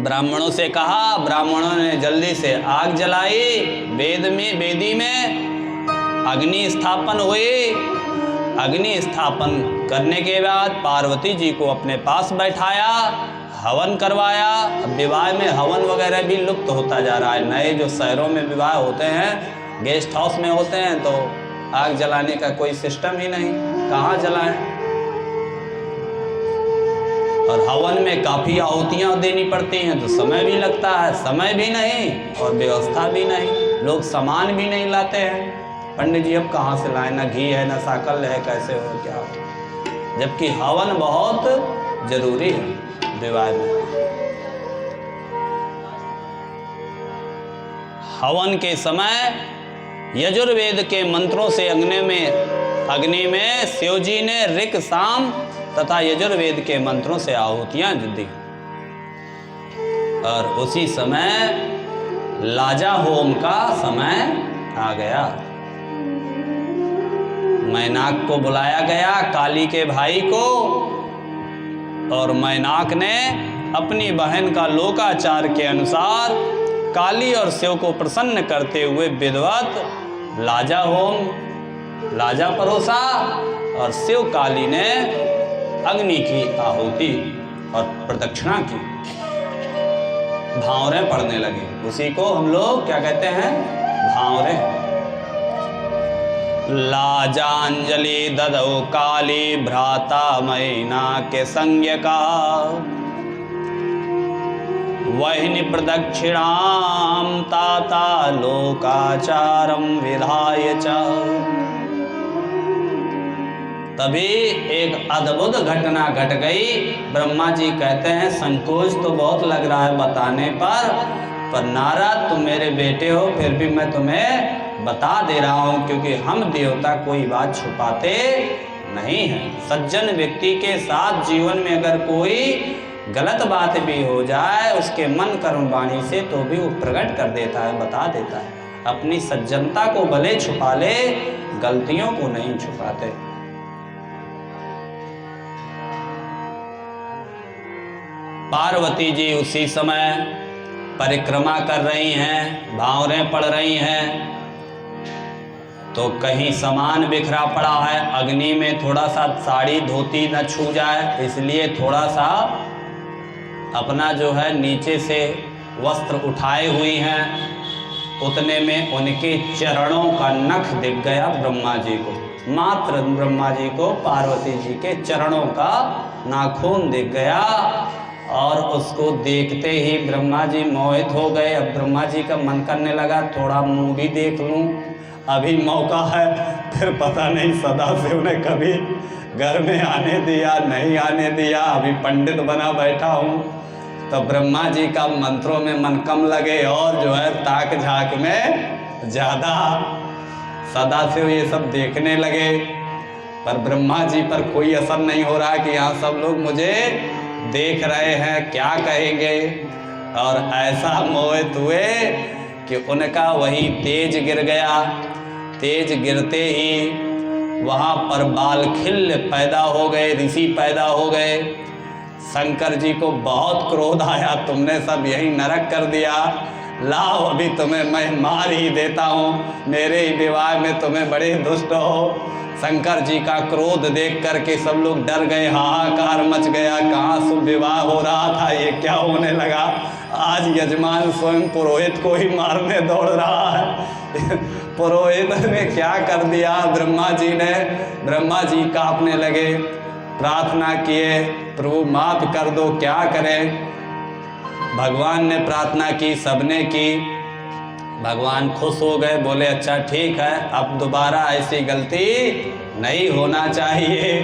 ब्राह्मणों से कहा। ब्राह्मणों ने जल्दी से आग जलाई। वेदी में अग्नि स्थापन हुई। अग्नि स्थापन करने के बाद पार्वती जी को अपने पास बैठाया, हवन करवाया। अब विवाह में हवन वगैरह भी लुप्त होता जा रहा है। नए जो शहरों में विवाह होते हैं, गेस्ट हाउस में होते हैं, तो आग जलाने का कोई सिस्टम ही नहीं, कहाँ जलाएं। और हवन में काफ़ी आहुतियाँ देनी पड़ती हैं, तो समय भी लगता है। समय भी नहीं और व्यवस्था भी नहीं, लोग सामान भी नहीं लाते हैं। पंडित जी अब कहाँ से लाएं, ना घी है ना साकल है, कैसे हो क्या हो। जबकि हवन बहुत जरूरी है विवाह में। हवन के समय यजुर्वेद के मंत्रों से अग्नि में शिव जी ने ऋक साम तथा यजुर्वेद के मंत्रों से आहुतियां दी। और उसी समय लाजा होम का समय आ गया। मैनाक को बुलाया गया, काली के भाई को, और मैनाक ने अपनी बहन का लोकाचार के अनुसार काली और शिव को प्रसन्न करते हुए विधिवत लाजा परोसा। और शिव काली ने अग्नि की आहुति और प्रदक्षिणा की। भांवरे पड़ने लगे। उसी को हम लोग क्या कहते हैं, भांवरे। लाजांजलि ददौ काली भ्राता मैनाक के संज्ञ का, वहिनी प्रदक्षिणाम ताता लोकाचारम विधाय च। तभी एक अद्भुत घटना घट गई। ब्रह्मा जी कहते हैं, संकोच तो बहुत लग रहा है बताने पर नारद तुम मेरे बेटे हो, फिर भी मैं तुम्हें बता दे रहा हूँ, क्योंकि हम देवता कोई बात छुपाते नहीं हैं। सज्जन व्यक्ति के साथ जीवन में अगर कोई गलत बात भी हो जाए, उसके मन कर्म वाणी से तो भी वो प्रकट कर देता है, बता देता है। अपनी सज्जनता को भले छुपा ले, गलतियों को नहीं छुपाते। पार्वती जी उसी समय परिक्रमा कर रही हैं, भांवरे पड़ रही हैं, तो कहीं सामान बिखरा पड़ा है। अग्नि में थोड़ा सा साड़ी धोती न छू जाए, इसलिए थोड़ा सा अपना जो है नीचे से वस्त्र उठाए हुई हैं। उतने में उनके चरणों का नख दिख गया ब्रह्मा जी को। मात्र ब्रह्मा जी को पार्वती जी के चरणों का नाखून दिख गया, और उसको देखते ही ब्रह्मा जी मोहित हो गए। अब ब्रह्मा जी का मन करने लगा थोड़ा मुंह भी देख लूं, अभी मौका है, फिर पता नहीं सदाशिव ने कभी घर में आने दिया नहीं आने दिया, अभी पंडित बना बैठा हूँ। तो ब्रह्मा जी का मंत्रों में मन कम लगे, और जो है ताक झाक में ज़्यादा सदाशिव ये सब देखने लगे। पर ब्रह्मा जी पर कोई असर नहीं हो रहा कि यहाँ सब लोग मुझे देख रहे हैं, क्या कहेंगे। और ऐसा मोहित हुए कि उनका वही तेज गिर गया। तेज गिरते ही वहाँ पर बालखिल्य पैदा हो गए, ऋषि पैदा हो गए। शंकर जी को बहुत क्रोध आया, तुमने सब यही नरक कर दिया, लाओ अभी तुम्हें मैं मार ही देता हूँ, मेरे ही विवाह में तुम्हें बड़े दुष्ट हो। शंकर जी का क्रोध देख करके सब लोग डर गए, हाहाकार मच गया, कहाँ शुभ विवाह हो रहा था, ये क्या होने लगा। आज यजमान स्वयं पुरोहित को ही मारने दौड़ रहा है। पुरोहित ने क्या कर दिया, ब्रह्मा जी कांपने लगे, प्रार्थना किए, प्रभु माफ कर दो, क्या करें। भगवान ने प्रार्थना की, सबने की। भगवान खुश हो गए, बोले अच्छा ठीक है, अब दोबारा ऐसी गलती नहीं होना चाहिए।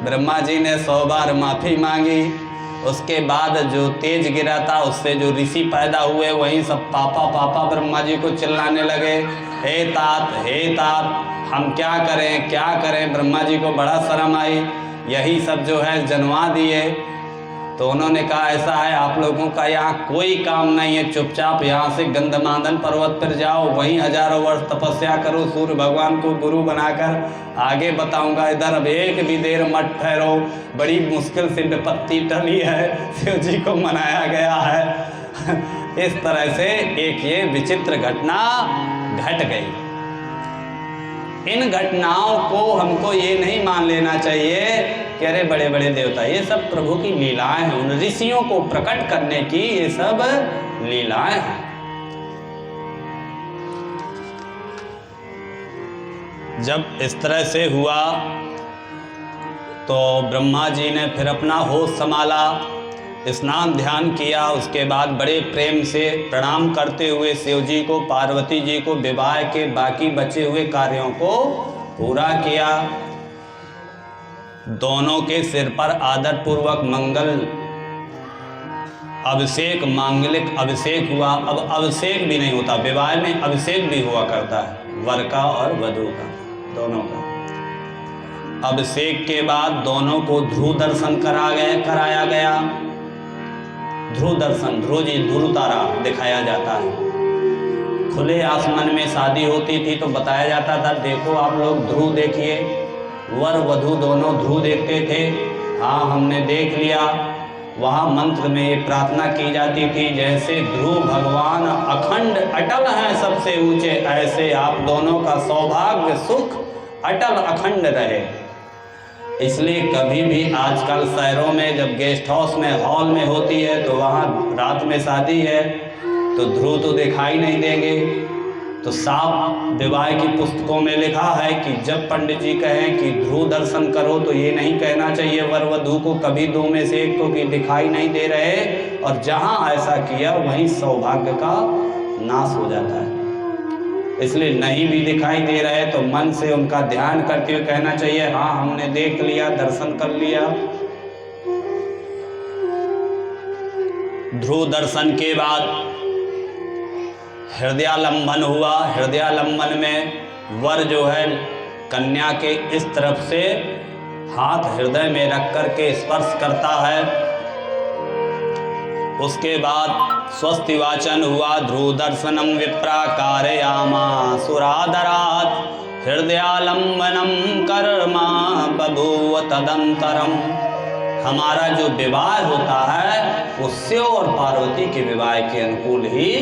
ब्रह्मा जी ने 100 बार माफ़ी मांगी। उसके बाद जो तेज गिरा था, उससे जो ऋषि पैदा हुए, वहीं सब पापा पापा ब्रह्मा जी को चिल्लाने लगे, हे तात हम क्या करें। ब्रह्मा जी को बड़ा शर्म आई, यही सब जो है जनवा दिए। तो उन्होंने कहा ऐसा है, आप लोगों का यहाँ कोई काम नहीं है, चुपचाप यहाँ से गंधमादन पर्वत पर जाओ, वहीं हजारों वर्ष तपस्या करो, सूर्य भगवान को गुरु बनाकर आगे बताऊंगा। इधर अब एक भी देर मत ठहरो, बड़ी मुश्किल से विपत्ति टली है, शिव जी को मनाया गया है। इस तरह से एक ये विचित्र घटना घट गई। इन घटनाओं को हमको ये नहीं मान लेना चाहिए कि अरे बड़े बड़े देवता, ये सब प्रभु की लीलाएं हैं, उन ऋषियों को प्रकट करने की ये सब लीलाएं हैं। जब इस तरह से हुआ तो ब्रह्मा जी ने फिर अपना होश संभाला, स्नान ध्यान किया, उसके बाद बड़े प्रेम से प्रणाम करते हुए शिव जी को, पार्वती जी को विवाह के बाकी बचे हुए कार्यों को पूरा किया। दोनों के सिर पर आदर पूर्वक मंगल अभिषेक, मांगलिक अभिषेक हुआ। अब अभिषेक भी नहीं होता, विवाह में अभिषेक भी हुआ करता है, वर का और वधू का, दोनों का। अभिषेक के बाद दोनों को ध्रुव दर्शन कराया गया। ध्रुव दर्शन, ध्रुव जी ध्रुव तारा दिखाया जाता है। खुले आसमान में शादी होती थी तो बताया जाता था, देखो आप लोग ध्रुव देखिए। वर वधू दोनों ध्रुव देखते थे। हाँ, हमने देख लिया। वहाँ मंत्र में ये प्रार्थना की जाती थी, जैसे ध्रुव भगवान अखंड अटल हैं सबसे ऊंचे, ऐसे आप दोनों का सौभाग्य सुख अटल अखंड रहे। इसलिए कभी भी आजकल शहरों में जब गेस्ट हाउस में हॉल में होती है तो वहाँ रात में शादी है तो ध्रुव तो दिखाई नहीं देंगे। तो साफ विवाह की पुस्तकों में लिखा है कि जब पंडित जी कहें कि ध्रुव दर्शन करो तो ये नहीं कहना चाहिए वर वधू को कभी दो में से एक को कि दिखाई नहीं दे रहे, और जहाँ ऐसा किया वहीं सौभाग्य का नाश हो जाता है। इसलिए नहीं भी दिखाई दे रहे तो मन से उनका ध्यान करते हुए कहना चाहिए, हाँ हमने देख लिया, दर्शन कर लिया। ध्रुव दर्शन के बाद हृदयालंबन हुआ। हृदयालंबन में वर जो है कन्या के इस तरफ से हाथ हृदय में रख कर के स्पर्श करता है। उसके बाद स्वस्ति वाचन हुआ। ध्रुव दर्शनम विप्राकारयामा सुरादरात् हृदयालंबनम कर्मा बभूव तदंतरम। हमारा जो विवाह होता है वो शिव और पार्वती के विवाह के अनुकूल ही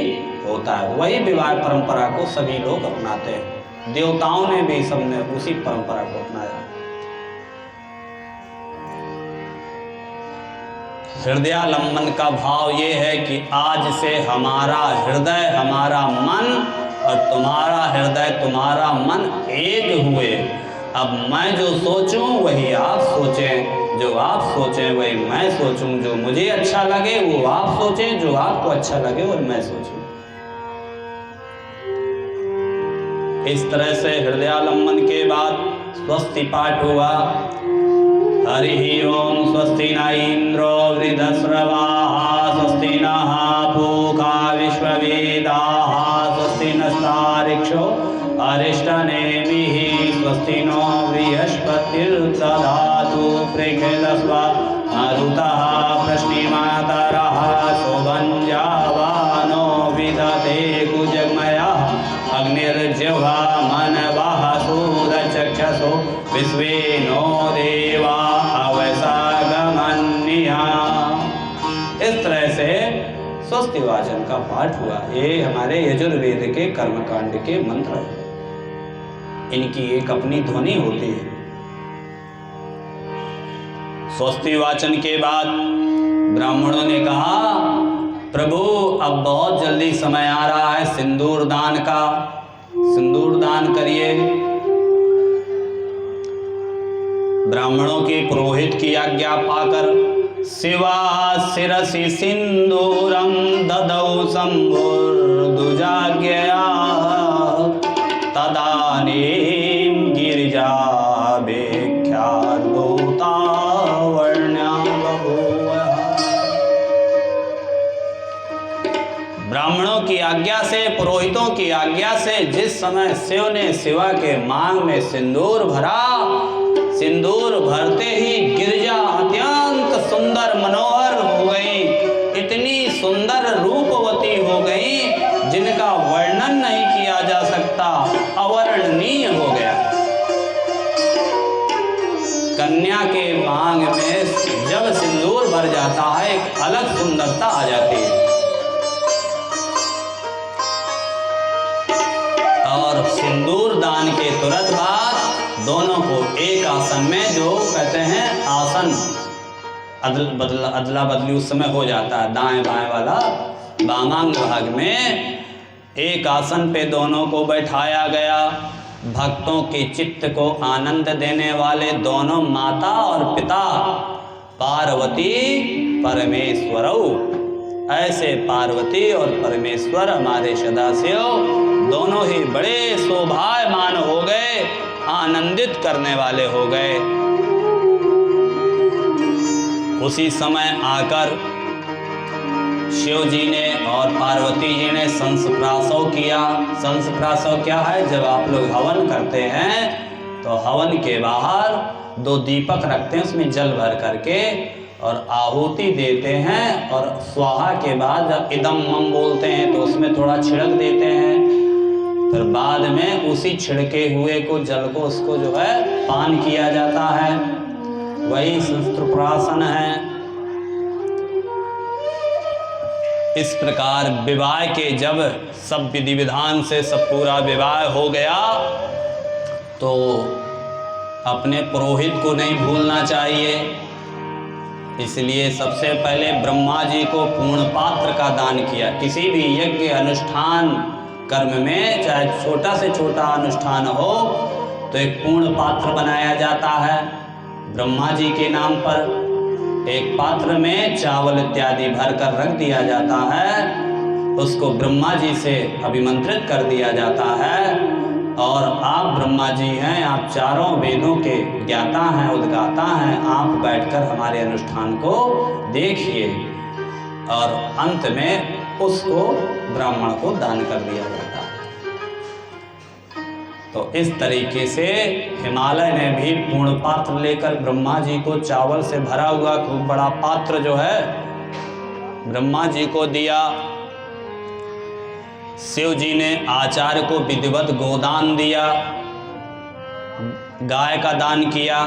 होता है। वही विवाह परंपरा को सभी लोग अपनाते हैं। देवताओं ने भी सबने उसी परंपरा को अपनाया। हृदयालंबन का भाव ये है कि आज से हमारा हृदय, हमारा मन और तुम्हारा हृदय, तुम्हारा मन एक हुए। अब मैं जो सोचूं वही आप सोचें, जो आप सोचें वही मैं सोचूं, जो मुझे अच्छा लगे वो आप सोचें, जो आपको अच्छा लगे वो मैं सोचूं। इस तरह से हृदयालंबन के बाद स्वस्ति पाठ हुआ। हरि ओम स्वस्ति न इंद्रो वृद्धश्रवाः स्वस्ति नः पूषा विश्ववेदाः स्वस्ति नस्तार्क्ष्यो अरिष्टनेमिः स्वस्ति नो बृहस्पतिर्दधातु प्रखिलस्वा मरुतः प्रश्निमातरः शोभञ्जावानो विदधे कुजगमयः अग्निर्जिह्वा मनवः सूरचक्षसो विश्वे नो देवा अवसागमन्या। इस तरह से स्वस्ति वाचन का पाठ हुआ। ये हमारे यजुर्वेद के कर्मकांड के मंत्र हैं। इनकी एक अपनी ध्वनि होती है। स्वस्ति वाचन के बाद ब्राह्मणों ने कहा, प्रभु अब बहुत जल्दी समय आ रहा है सिंदूर दान का, सिंदूर दान करिए। ब्राह्मणों के पुरोहित की आज्ञा पाकर शिवा शिरसि सिंदूरम ददौ शंभुर्दुजाज्ञया तदानीं गिरिजा बेख्याद्भूता वर्ण्या बभूवः। ब्राह्मणों की आज्ञा से, पुरोहितों की आज्ञा से जिस समय शिव ने शिवा के मांग में सिंदूर भरा, सिंदूर भरते ही गिरिजा अत्यंत सुंदर मनोहर हो गई। इतनी सुंदर रूपवती हो गई जिनका वर्णन नहीं किया जा सकता, अवर्णनीय हो गया। कन्या के मांग में जब सिंदूर भर जाता है एक अलग सुंदरता आ जाती है। को एक आसन में, जो कहते हैं आसन अदला बदली उस समय हो जाता है, दाएं बाएं वाला, वामांग भाग में एक आसन पे दोनों को बैठाया गया। भक्तों के चित्त को आनंद देने वाले दोनों माता और पिता पार्वती परमेश्वरऊ, ऐसे पार्वती और परमेश्वर हमारे सदाशिव दोनों ही बड़े शोभायमान हो गए, आनंदित करने वाले हो गए। उसी समय आकर शिव जी ने और पार्वती जी ने संस्प्रासव किया। संस्प्रासव क्या है? जब आप लोग हवन करते हैं तो हवन के बाहर 2 दीपक रखते हैं, उसमें जल भर करके और आहुति देते हैं, और स्वाहा के बाद जब इदम मम बोलते हैं तो उसमें थोड़ा छिड़क देते हैं। फिर बाद में उसी छिड़के हुए को जल को उसको जो है पान किया जाता है, वही संस्प्रासन है। इस प्रकार विवाह के जब सब विधि विधान से सब पूरा विवाह हो गया तो अपने पुरोहित को नहीं भूलना चाहिए। इसलिए सबसे पहले ब्रह्मा जी को पूर्ण पात्र का दान किया। किसी भी यज्ञ अनुष्ठान कर्म में चाहे छोटा से छोटा अनुष्ठान हो तो एक पूर्ण पात्र बनाया जाता है ब्रह्मा जी के नाम पर। एक पात्र में चावल इत्यादि भर कर रख दिया जाता है, उसको ब्रह्मा जी से अभिमंत्रित कर दिया जाता है, और आप ब्रह्मा जी हैं, आप चारों वेदों के ज्ञाता हैं, उद्गाता हैं, आप बैठकर हमारे अनुष्ठान को देखिए, और अंत में उसको ब्राह्मण को दान कर दिया जाता है। तो इस तरीके से हिमालय ने भी पूर्ण पात्र लेकर ब्रह्मा जी को चावल से भरा हुआ खूब बड़ा पात्र जो है ब्रह्मा जी को दिया। शिव जी ने आचार्य को विधिवत गोदान दिया, गाय का दान किया।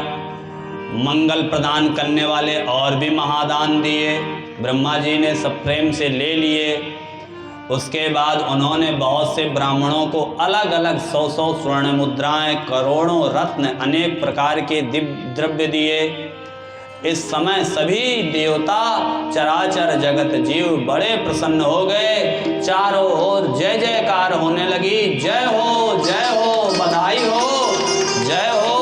मंगल प्रदान करने वाले और भी महादान दिए, ब्रह्मा जी ने सब प्रेम से ले लिए। उसके बाद उन्होंने बहुत से ब्राह्मणों को अलग अलग 100 स्वर्ण मुद्राएं, करोड़ों रत्न, अनेक प्रकार के दिव्य द्रव्य दिए। इस समय सभी देवता, चराचर जगत जीव बड़े प्रसन्न हो गए। चारों ओर जय जयकार होने लगी। जय हो, बधाई हो, जय हो।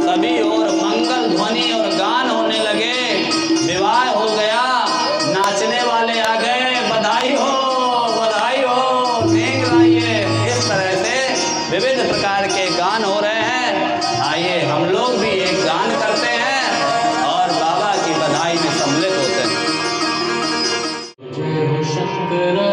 सभी ओर मंगल ध्वनि और गान होने लगे। विवाह हो गया, नाचने वाले आ गए, बधाई हो, देख लाइए। इस तरह से विविध प्रकार के गान हो रहे हैं। आइए हम लोग भी एक गान करते हैं और बाबा की बधाई में सम्मिलित होते हैं। जय हो शंकर